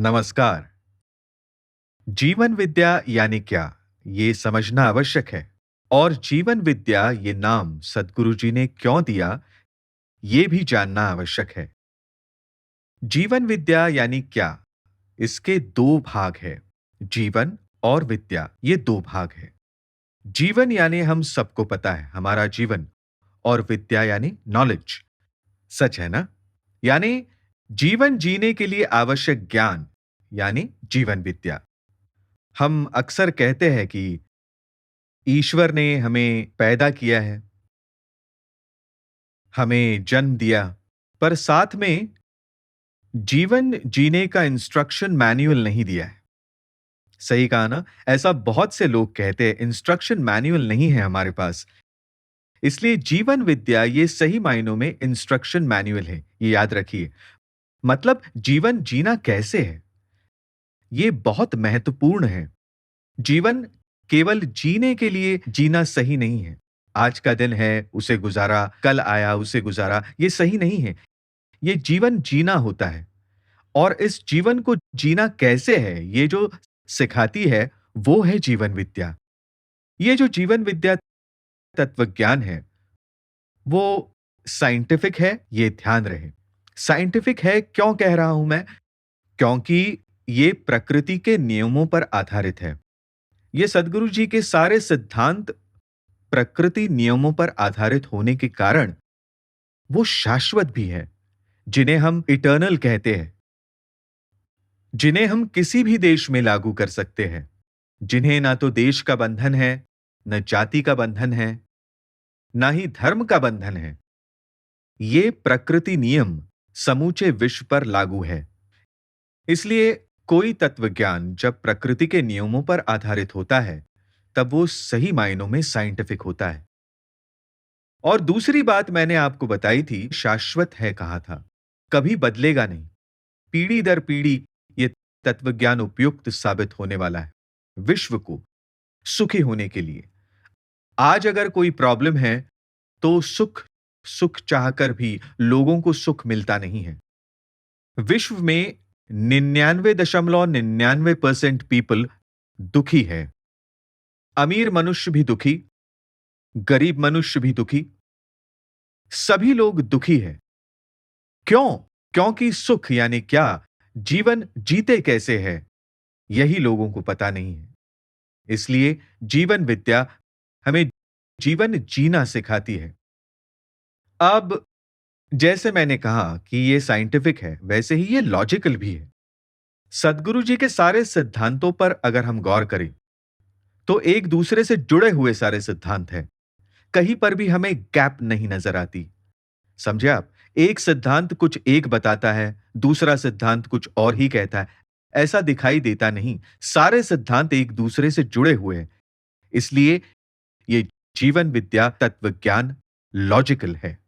नमस्कार। जीवन विद्या यानी क्या? ये समझना आवश्यक है। और जीवन विद्या ये नाम सद्गुरु जी ने क्यों दिया, ये भी जानना आवश्यक है। जीवन विद्या यानी क्या? इसके दो भाग हैं। जीवन और विद्या, ये दो भाग हैं। जीवन यानी हम सबको पता है, हमारा जीवन। और विद्या यानी नॉलेज। सच है ना? यानी जीवन जीने के लिए आवश्यक ज्ञान यानी जीवन विद्या। हम अक्सर कहते हैं कि ईश्वर ने हमें पैदा किया है, हमें जन्म दिया, पर साथ में जीवन जीने का इंस्ट्रक्शन मैनुअल नहीं दिया है। सही कहा ना? ऐसा बहुत से लोग कहते हैं, इंस्ट्रक्शन मैनुअल नहीं है हमारे पास। इसलिए जीवन विद्या ये सही मायनों में इंस्ट्रक्शन मैनुअल है, ये याद रखिए। मतलब जीवन जीना कैसे है, ये बहुत महत्वपूर्ण है। जीवन केवल जीने के लिए जीना सही नहीं है। आज का दिन है, उसे गुजारा, कल आया, उसे गुजारा, ये सही नहीं है। ये जीवन जीना होता है। और इस जीवन को जीना कैसे है, ये जो सिखाती है, वो है जीवन विद्या। ये जो जीवन विद्या तत्वज्ञान है, वो साइंटिफिक है, ये ध्यान रहे। साइंटिफिक है क्यों कह रहा हूं मैं? क्योंकि ये प्रकृति के नियमों पर आधारित है। ये सद्गुरु जी के सारे सिद्धांत प्रकृति नियमों पर आधारित होने के कारण वो शाश्वत भी है, जिन्हें हम इटर्नल कहते हैं, जिन्हें हम किसी भी देश में लागू कर सकते हैं, जिन्हें ना तो देश का बंधन है, न जाति का बंधन है, ना ही धर्म का बंधन है। ये प्रकृति नियम समूचे विश्व पर लागू है। इसलिए कोई तत्वज्ञान जब प्रकृति के नियमों पर आधारित होता है, तब वो सही मायनों में साइंटिफिक होता है। और दूसरी बात मैंने आपको बताई थी, शाश्वत है कहा था, कभी बदलेगा नहीं। पीढ़ी दर पीढ़ी ये तत्वज्ञान उपयुक्त साबित होने वाला है विश्व को सुखी होने के लिए। आज अगर कोई प्रॉब्लम है, तो सुख सुख चाहकर भी लोगों को सुख मिलता नहीं है। विश्व में 99.99% पीपल दुखी है। अमीर मनुष्य भी दुखी, गरीब मनुष्य भी दुखी, सभी लोग दुखी है। क्यों? क्योंकि सुख यानी क्या, जीवन जीते कैसे है, यही लोगों को पता नहीं है। इसलिए जीवन विद्या हमें जीवन जीना सिखाती है। अब जैसे मैंने कहा कि ये साइंटिफिक है, वैसे ही ये लॉजिकल भी है। सद्गुरु जी के सारे सिद्धांतों पर अगर हम गौर करें, तो एक दूसरे से जुड़े हुए सारे सिद्धांत हैं। कहीं पर भी हमें गैप नहीं नजर आती। समझे आप? एक सिद्धांत कुछ एक बताता है, दूसरा सिद्धांत कुछ और ही कहता है। ऐसा दिखाई देता नहीं। सारे सिद्धांत एक दूसरे से जुड़े हुए हैं। इसलिए ये जीवन विद्या तत्वज्ञान लॉजिकल है।